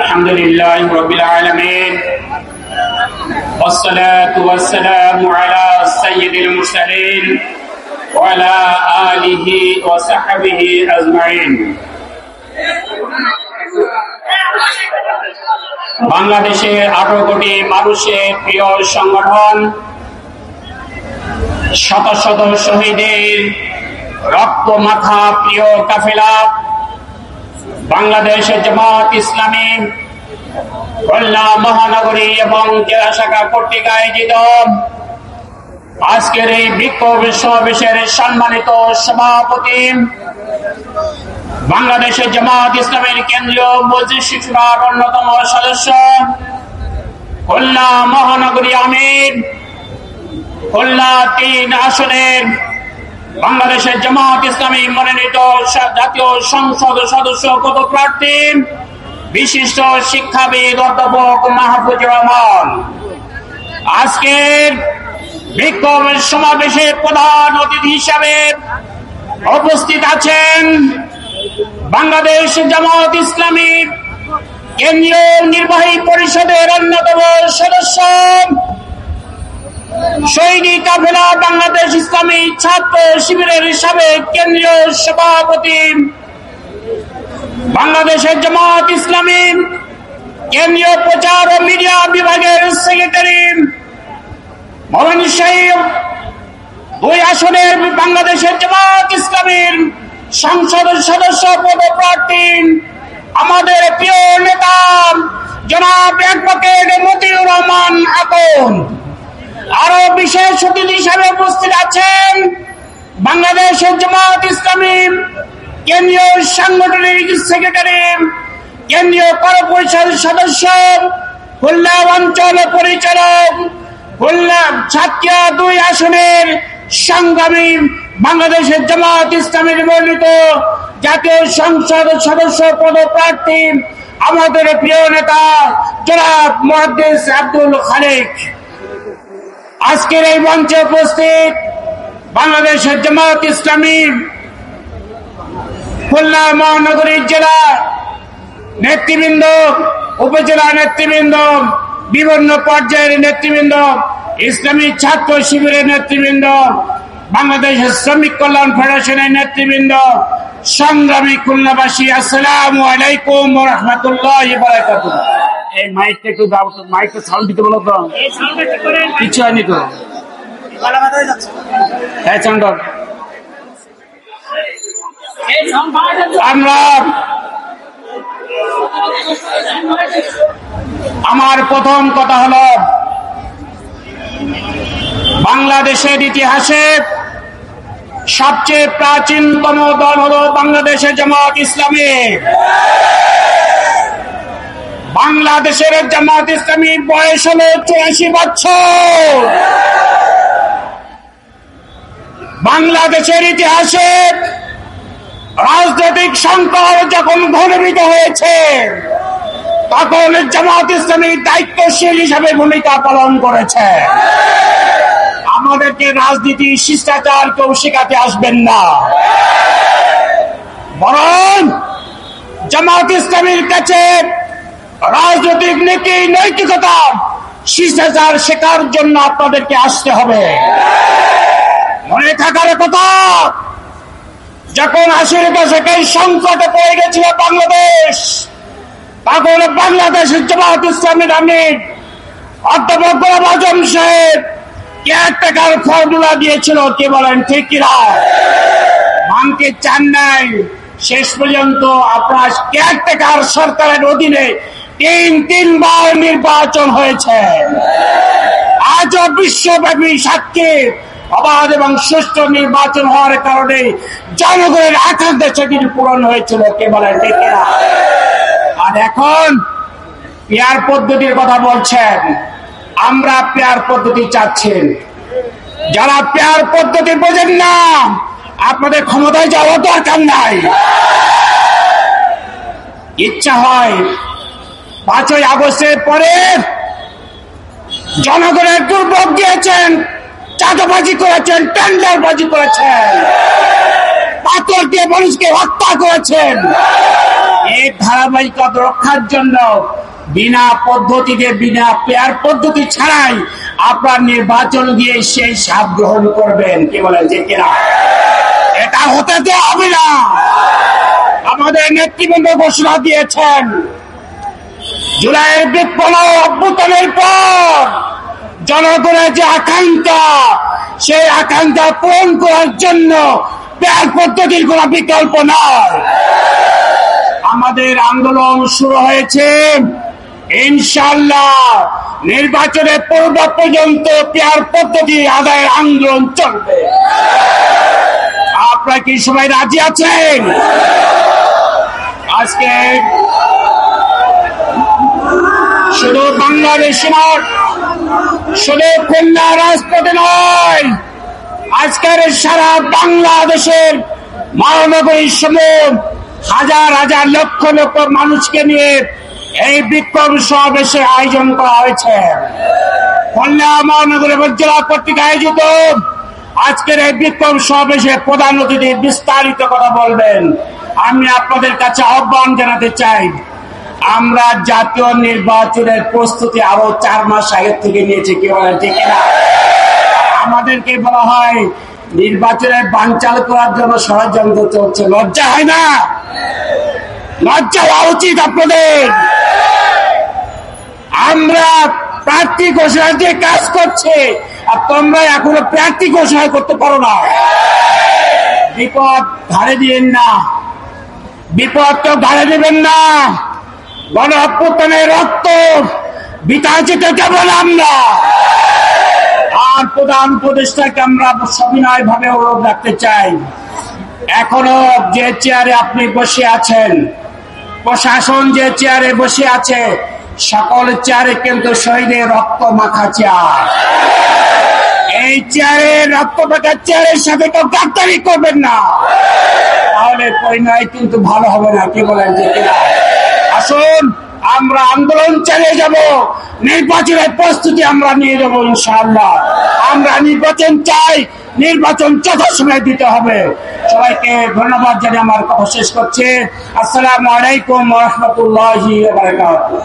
আলহামদুলিল্লাহ রাব্বিল আলামিন والصلاة والسلام على سيد المرسلين وعلى آله وصحبه أجمعين। বাংলাদেশের 18 কোটি মানুষের প্রিয় সংগঠন, শত শত শহীদের রক্ত মাখা প্রিয় কাফেলা বাংলাদেশ জামাত ইসলামী খুলনা মহানগরী এবং জেলা শাখা কর্তৃক আয়োজিত আজকের এই বিক্ষোভ সমাবেশের সম্মানিত সভাপতি, বাংলাদেশের জামাত ইসলামের কেন্দ্রীয় মজলিস শুরার অন্যতম সদস্য, খুলনা মহানগরী আমির, খুলনা 3 আসনের বাংলাদেশের জামাত ইসলামী মনোনীত জাতীয় সংসদ সদস্য পদপ্রার্থী বিশিষ্ট শিক্ষাবিদ অধ্যাপক মাহফুজুর রহমান। আজকের বিক্ষোভ সমাবেশে প্রধান অতিথি হিসাবে উপস্থিত আছেন বাংলাদেশ জামাত ইসলামী কেন্দ্রীয় নির্বাহী পরিষদের অন্যতম সদস্য, শহীদ কাফেলা বাংলাদেশ ইসলামী ছাত্র শিবিরের সাবেক কেন্দ্রীয় সভাপতি, বাংলাদেশের জামাত ইসলামী কেন্দ্রীয় প্রচার ও মিডিয়া বিভাগের সেক্রেটারি, ময়মনসিংহ 2 আসনের বাংলাদেশের জামাত ইসলামীর সংসদ সদস্য পদপ্রার্থী আমাদের প্রিয় নেতা জনাব অ্যাডভোকেট মতিউর রহমান আকন। আরো বিশেষ অতিথি হিসেবে উপস্থিত আছেন বাংলাদেশের জামাত ইসলামী কেন্দ্রীয় সাংগঠনিক সেক্রেটারি, কেন্দ্রীয় কর্পোরেশন সদস্য, খুলনা অঞ্চল পরিচালক, খুলনা সাতক্ষীরা 2 আসনের সংগ্রামী বাংলাদেশের জামাত ইসলামীর মনোনীত জাতীয় সংসদ সদস্য পদপ্রার্থী আমাদের প্রিয় নেতা জনাব মুহাদ্দিস আব্দুল খালেক। আজকের এই মঞ্চে উপস্থিত বাংলাদেশের জামাত ইসলামী খুলনা মহানগরীর জেলা নেতৃবৃন্দ, উপজেলা নেতৃবৃন্দ, বিভিন্ন পর্যায়ের নেতৃবৃন্দ, ইসলামী ছাত্র শিবিরের নেতৃবৃন্দ, বাংলাদেশের শ্রমিক কল্যাণ ফেডারেশনের নেতৃবৃন্দ, সংগ্রামী খুলনাবাসী, আসসালামু আলাইকুম ওয়া রাহমাতুল্লাহি ওয়া বারাকাতুহু। এই মাইকটা একটু দাও, মাইকটা সাউন্ড দিতে বলো তো। এই সাউন্ডটা ঠিক করে কিছু হয়নি তো, গলা ব্যথা হয়ে যাচ্ছে। হ্যাঁ সাউন্ড। আমার প্রথম কথা হলো, বাংলাদেশের ইতিহাসে সবচেয়ে প্রাচীনতম দল হলো বাংলাদেশের জামাত ইসলামী। বাংলাদেশের জামাত ইসলামী বয়স হলো 84 বছর। বাংলাদেশের ইতিহাসে রাজনৈতিক সংকট যখন ঘনীভূত হয়েছে তখন জামাত ইসলামী দায়িত্বশীল হিসাবে ভূমিকা পালন করেছে। আমাদেরকে রাজনীতি শিষ্টাচার কেউ শেখাতে আসবেন না, বরং জামাত ইসলামীর কাছে রাজনৈতিক নীতি, নৈতিকতা, শিষ্টাচার শেখার জন্য আপনাদেরকে আসতে হবে। মনে থাকার কথা, যখন 80 দশকে সংকটে পড়ে গেছিল বাংলাদেশ, তখন বাংলাদেশের জামাত ইসলামীর আমির অধ্যাপক গোলাম আজম সাহেব কেয়ারটেকার ফর্মুলা দিয়েছিল। কে বলেন ঠিক কিনা? মানতে চান নাই। শেষ পর্যন্ত আপনার কেয়ারটেকার সরকারের অধীনে 3বার নির্বাচন হয়েছে। আজও বিশ্বব্যাপী সাক্ষী অবাধ এবং সুষ্ঠু নির্বাচন হওয়ার কারণে জনগণের আকাঙ্ক্ষা সেটি পূরণ হয়েছিল। কে বলেন ঠিক কিনা? আর এখন পেয়ার পদ্ধতির কথা বলছেন, আমরা পেয়ার পদ্ধতি চাচ্ছেন। যারা পেয়ার পদ্ধতি বোঝেন না, আপনাদের ক্ষমতায় যাওয়ার দরকার নাই। ইচ্ছা হয় 5ই আগস্টের পরে জনগণের দুর্ভোগ দিয়েছেন, চাঁদাবাজি করেছেন, টেন্ডারবাজি করেছেন, 5 পাথর দিয়ে মানুষকে হত্যা করেছেন। এই ধারাবাহিকতা রক্ষার জন্য বিনা পদ্ধতিতে, বিনা পেয়ার পদ্ধতি ছাড়াই আপনার নির্বাচন দিয়ে সেই সাপ গ্রহণ করবেন। কি বলেন যে কিনা? এটা হতে হবে না। আমাদের নেতৃবৃন্দ ঘোষণা দিয়েছেন, জুলাইয়ের বিপ্লব অভ্যুত্থানের পর জনগণের যে আকাঙ্ক্ষা, সেই আকাঙ্ক্ষা পূরণ করার জন্য পেয়ার পদ্ধতির কোন বিকল্প নয়। আমাদের আন্দোলন শুরু হয়েছে, ইনশাআল্লাহ নির্বাচনের পূর্ব পর্যন্ত পেয়ার পদ্ধতি আদায়ের আন্দোলন চলবে। আপনারা কি সবাই রাজি আছেন? আজকে শুধু বাংলাদেশে নয়, শুধু খুলনা রাজপথে নয়, আজকের সারা বাংলাদেশের মহানগরী সমূহ হাজার হাজার লক্ষ লক্ষ মানুষকে নিয়ে এই বিক্ষোভ সমাবেশের আয়োজন করা হয়েছে। খুলনা মহানগরী জেলা কর্তৃক আয়োজিত আজকের এই বিক্ষোভ সমাবেশে প্রধান অতিথি বিস্তারিত কথা বলবেন। আমি আপনাদের কাছে আহ্বান জানাতে চাই, আমরা জাতীয় নির্বাচনের প্রস্তুতি আরো 4 মাস আগে থেকে নিয়েছি। কি বলেন ঠিক না? আমাদেরকে বলা হয় নির্বাচনের বানচাল করার জন্য ষড়যন্ত্র চলছে। লজ্জা হয় না? লজ্জা হওয়া উচিত আপনাদের। আমরা প্রার্থী ঘোষণা দিয়ে কাজ করছে, আর তোমরা এখনো প্রার্থী ঘোষণা করতে পারো না। বিপদ ঘাড়ে দিবেন না, বিপদ তো ঘাড়ে দেবেন না। গণ অভ্যুত্থানের রক্ত বিতা যেতে দেব না আমরা। আর প্রধান উপদেষ্টাকে আমরা সবিনয় ভাবে অনুরোধ রাখতে চাই, এখনো যে চেয়ারে আপনি বসে আছেন, প্রশাসন যে চেয়ারে বসে আছে, সকল চেয়ারে কিন্তু শহীদের রক্ত মাখা চেয়ার। এই চেয়ারে রক্ত মাখা চেয়ারের সাথে কেউ গাদ্দারি করবেন না, তাহলে পরিণয় কিন্তু ভালো হবে না। কি বলেন যে কিনা? আসুন আমরা আন্দোলন চালিয়ে যাব, নির্বাচনের প্রস্তুতি আমরা নিয়ে যাবো ইনশাআল্লাহ। আমরা নির্বাচন চাই, নির্বাচন যথাসময়ে দিতে হবে। সবাইকে ধন্যবাদ জানিয়ে আমার কথা শেষ করছি। আসসালামু আলাইকুম ওয়া রাহমাতুল্লাহি ওয়া বারাকাতুহু।